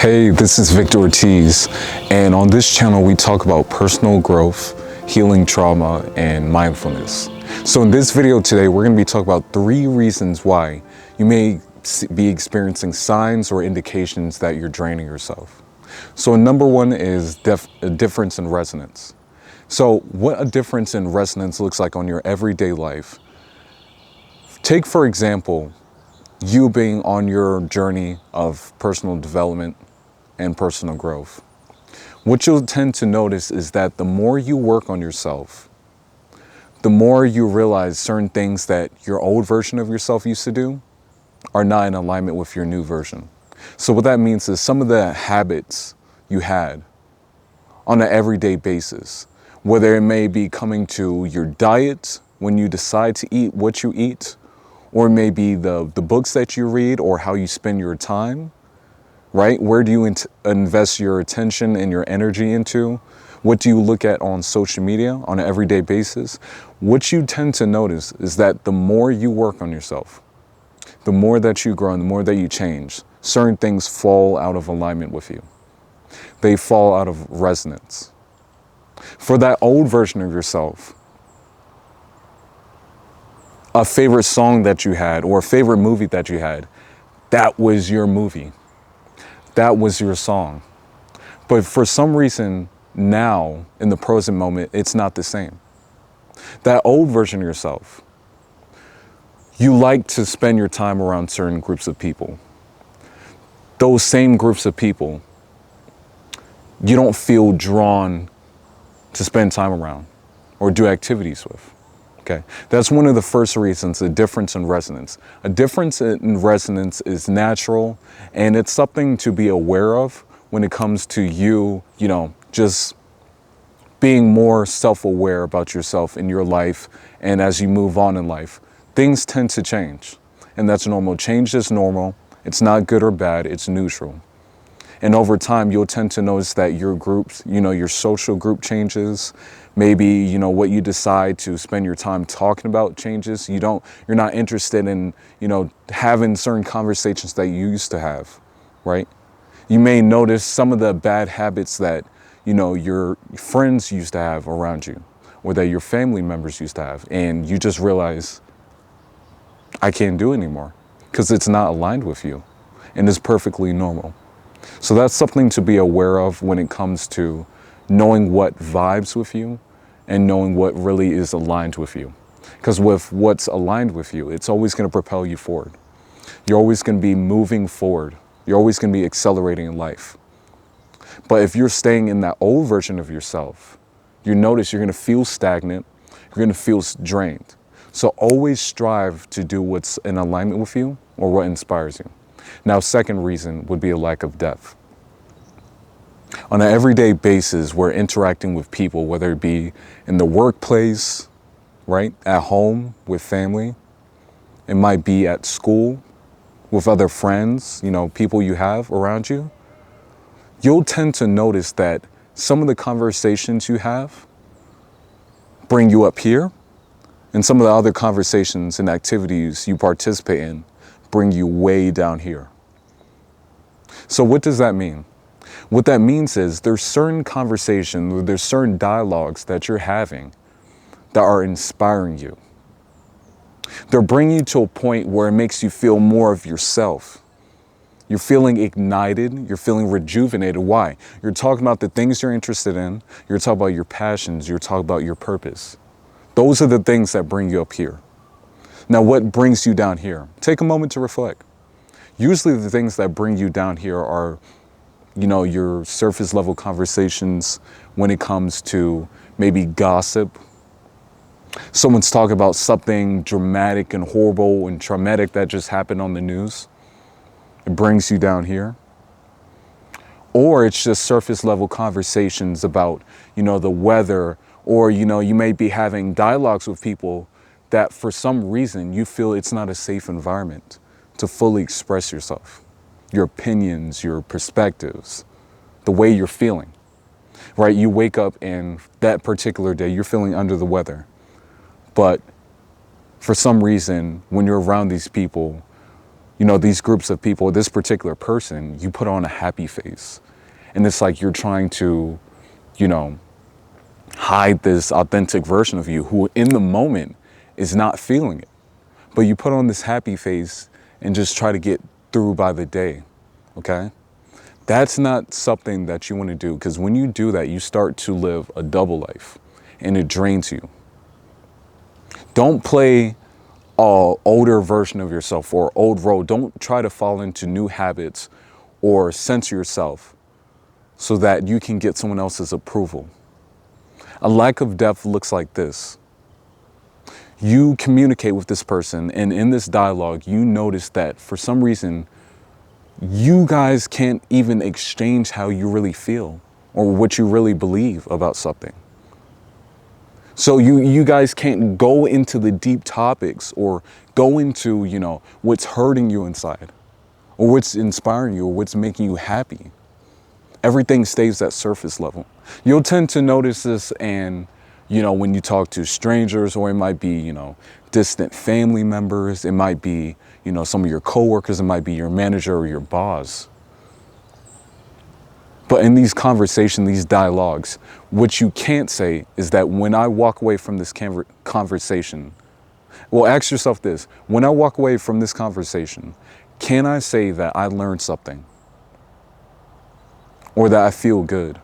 Hey, this is Victor Ortiz, and on this channel we talk about personal growth, healing trauma, and mindfulness. So in this video today, we're going to be talking about 3 reasons why you may be experiencing signs or indications that you're draining yourself. So number 1 is a difference in resonance. So what a difference in resonance looks like on your everyday life. Take, for example, you being on your journey of personal development and personal growth. What you'll tend to notice is that the more you work on yourself, the more you realize certain things that your old version of yourself used to do are not in alignment with your new version. So what that means is some of the habits you had on an everyday basis, whether it may be coming to your diet when you decide to eat what you eat, or maybe the books that you read or how you spend your time, right? Where do you invest your attention and your energy into? What do you look at on social media on an everyday basis? What you tend to notice is that the more you work on yourself, the more that you grow and the more that you change, certain things fall out of alignment with you. They fall out of resonance. For that old version of yourself, a favorite song that you had or a favorite movie that you had, that was your movie. That was your song. But for some reason now, in the present moment, it's not the same. That old version of yourself, you like to spend your time around certain groups of people. Those same groups of people, you don't feel drawn to spend time around or do activities with. Okay, that's one of the first reasons, a difference in resonance. A difference in resonance is natural, and it's something to be aware of when it comes to you, just being more self-aware about yourself in your life. And as you move on in life, things tend to change, and that's normal. Change is normal. It's not good or bad, it's neutral. And over time, you'll tend to notice that your groups, your social group changes. Maybe, what you decide to spend your time talking about changes. You're not interested in, having certain conversations that you used to have, right? You may notice some of the bad habits that, your friends used to have around you, or that your family members used to have. And you just realize, I can't do it anymore because it's not aligned with you, and it's perfectly normal. So that's something to be aware of when it comes to knowing what vibes with you and knowing what really is aligned with you. Because with what's aligned with you, it's always going to propel you forward. You're always going to be moving forward. You're always going to be accelerating in life. But if you're staying in that old version of yourself, you notice you're going to feel stagnant. You're going to feel drained. So always strive to do what's in alignment with you or what inspires you. Now, second reason would be a lack of depth. On an everyday basis, we're interacting with people, whether it be in the workplace, right? At home with family. It might be at school with other friends, people you have around you. You'll tend to notice that some of the conversations you have bring you up here, and some of the other conversations and activities you participate in bring you way down here. So what does that mean? What that means is there's certain conversations, there's certain dialogues that you're having that are inspiring you. They're bringing you to a point where it makes you feel more of yourself. You're feeling ignited, you're feeling rejuvenated. Why? You're talking about the things you're interested in, you're talking about your passions, you're talking about your purpose. Those are the things that bring you up here. Now, what brings you down here? Take a moment to reflect. Usually the things that bring you down here are, your surface level conversations when it comes to maybe gossip. Someone's talking about something dramatic and horrible and traumatic that just happened on the news. It brings you down here. Or it's just surface level conversations about, the weather, or, you may be having dialogues with people that for some reason you feel it's not a safe environment to fully express yourself, your opinions, your perspectives, the way you're feeling, right? You wake up and that particular day you're feeling under the weather, but for some reason when you're around these people, these groups of people, this particular person, you put on a happy face. And it's like you're trying to, hide this authentic version of you who in the moment is not feeling it. But you put on this happy face and just try to get through by the day, okay? That's not something that you want to do, because when you do that, you start to live a double life and it drains you. Don't play an older version of yourself or old road. Don't try to fall into new habits or censor yourself so that you can get someone else's approval. A lack of depth looks like this. You communicate with this person, and in this dialogue, you notice that for some reason, you guys can't even exchange how you really feel or what you really believe about something. So you guys can't go into the deep topics or go into, what's hurting you inside or what's inspiring you or what's making you happy. Everything stays at surface level. You'll tend to notice this and, when you talk to strangers, or it might be, distant family members. It might be, some of your coworkers. It might be your manager or your boss. But in these conversations, these dialogues, what you can't say is that when I walk away from this conversation, well, ask yourself this. When I walk away from this conversation, can I say that I learned something? Or that I feel good?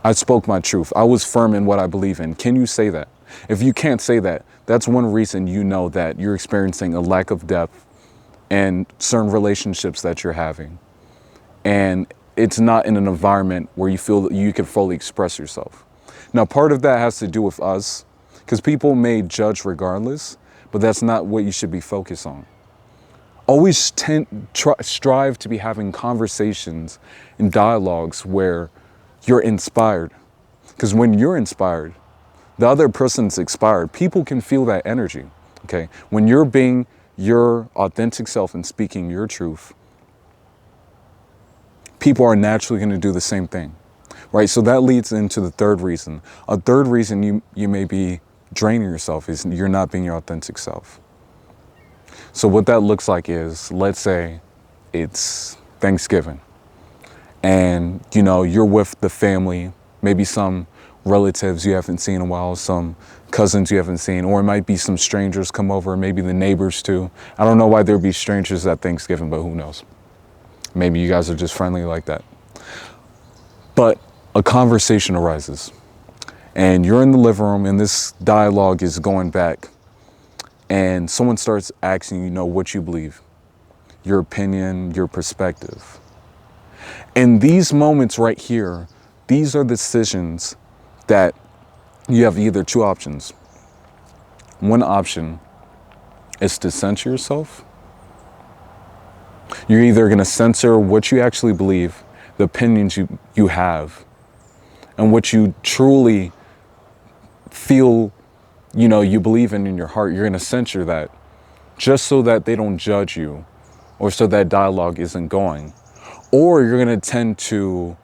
I spoke my truth. I was firm in what I believe in. Can you say that? If you can't say that, that's one reason you know that you're experiencing a lack of depth in certain relationships that you're having. And it's not in an environment where you feel that you can fully express yourself. Now, part of that has to do with us, because people may judge regardless, but that's not what you should be focused on. Always strive to be having conversations and dialogues where you're inspired. Because when you're inspired, the other person's inspired. People can feel that energy, okay? When you're being your authentic self and speaking your truth, people are naturally going to do the same thing, right? So that leads into the third reason. A third reason you may be draining yourself is you're not being your authentic self. So what that looks like is, let's say it's Thanksgiving and, you're with the family, maybe some relatives you haven't seen in a while, some cousins you haven't seen, or it might be some strangers come over, maybe the neighbors too. I don't know why there'd be strangers at Thanksgiving, but who knows? Maybe you guys are just friendly like that. But a conversation arises and you're in the living room and this dialogue is going back. And someone starts asking what you believe, your opinion, your perspective. In these moments right here, these are decisions that you have either two options. One option is to censor yourself. You're either going to censor what you actually believe, the opinions you have, and what you truly feel you believe in your heart. You're going to censor that just so that they don't judge you or so that dialogue isn't going. Or you're going to tend to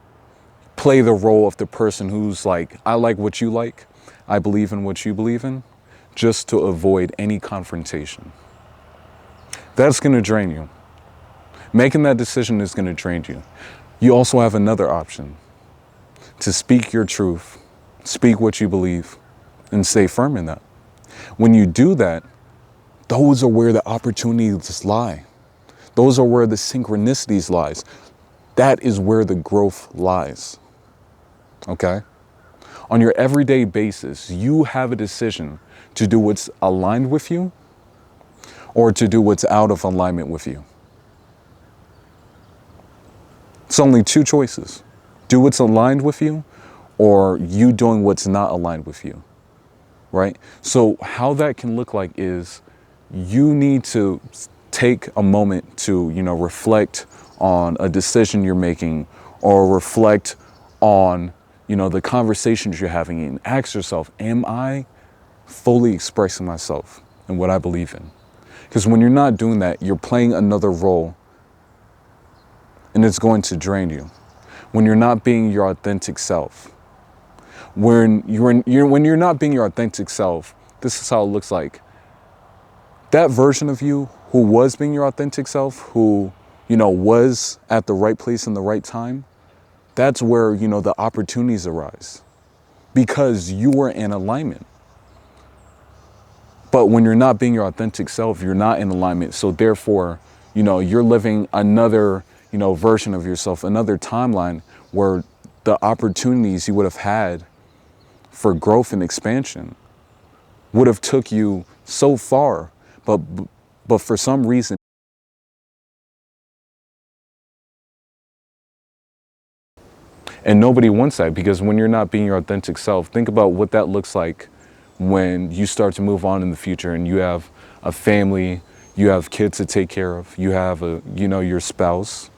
play the role of the person who's like, I like what you like, I believe in what you believe in, just to avoid any confrontation. That's going to drain you. Making that decision is going to drain you. You also have another option, to speak your truth, speak what you believe, and stay firm in that. When you do that, those are where the opportunities lie. Those are where the synchronicities lies. That is where the growth lies. Okay? On your everyday basis, you have a decision to do what's aligned with you or to do what's out of alignment with you. It's only two choices. Do what's aligned with you or you doing what's not aligned with you. Right? So how that can look like is you need to take a moment to, reflect on a decision you're making or reflect on, the conversations you're having and ask yourself, am I fully expressing myself and what I believe in? Because when you're not doing that, you're playing another role and it's going to drain you. When you're not being your authentic self, when you're not being your authentic self, this is how it looks like. That version of you who was being your authentic self, who, you know, was at the right place in the right time, that's where, you know, the opportunities arise because you were in alignment. But when you're not being your authentic self, you're not in alignment. So therefore, you know, you're living another, you know, version of yourself, another timeline where the opportunities you would have had for growth and expansion would have took you so far, but for some reason, and nobody wants that, because when you're not being your authentic self, think about what that looks like when you start to move on in the future and you have a family, you have kids to take care of, you have a, you know, your spouse.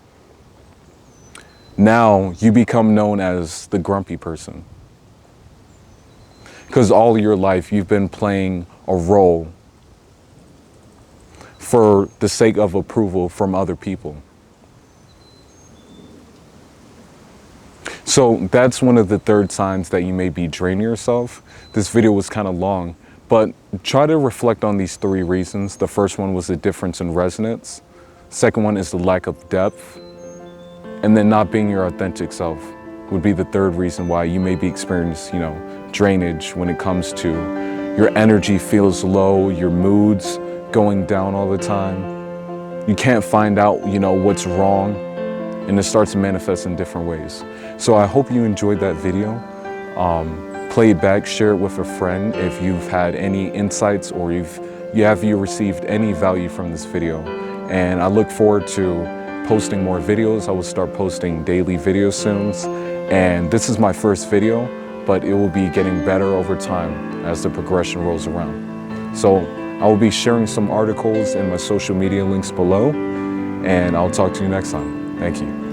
Now you become known as the grumpy person. Because all your life you've been playing a role for the sake of approval from other people. So that's one of the third signs that you may be draining yourself. This video was kind of long, but try to reflect on these 3 reasons. The first one was the difference in resonance. Second one is the lack of depth. And then not being your authentic self would be the third reason why you may be experiencing, you know, drainage when it comes to your energy feels low, your moods going down all the time. You can't find out, you know, what's wrong, and it starts to manifest in different ways. So I hope you enjoyed that video. Play it back, share it with a friend if you've had any insights or have you received any value from this video. And I look forward to posting more videos. I will start posting daily videos soon. And this is my first video, but it will be getting better over time as the progression rolls around. So I will be sharing some articles in my social media links below, and I'll talk to you next time. Thank you.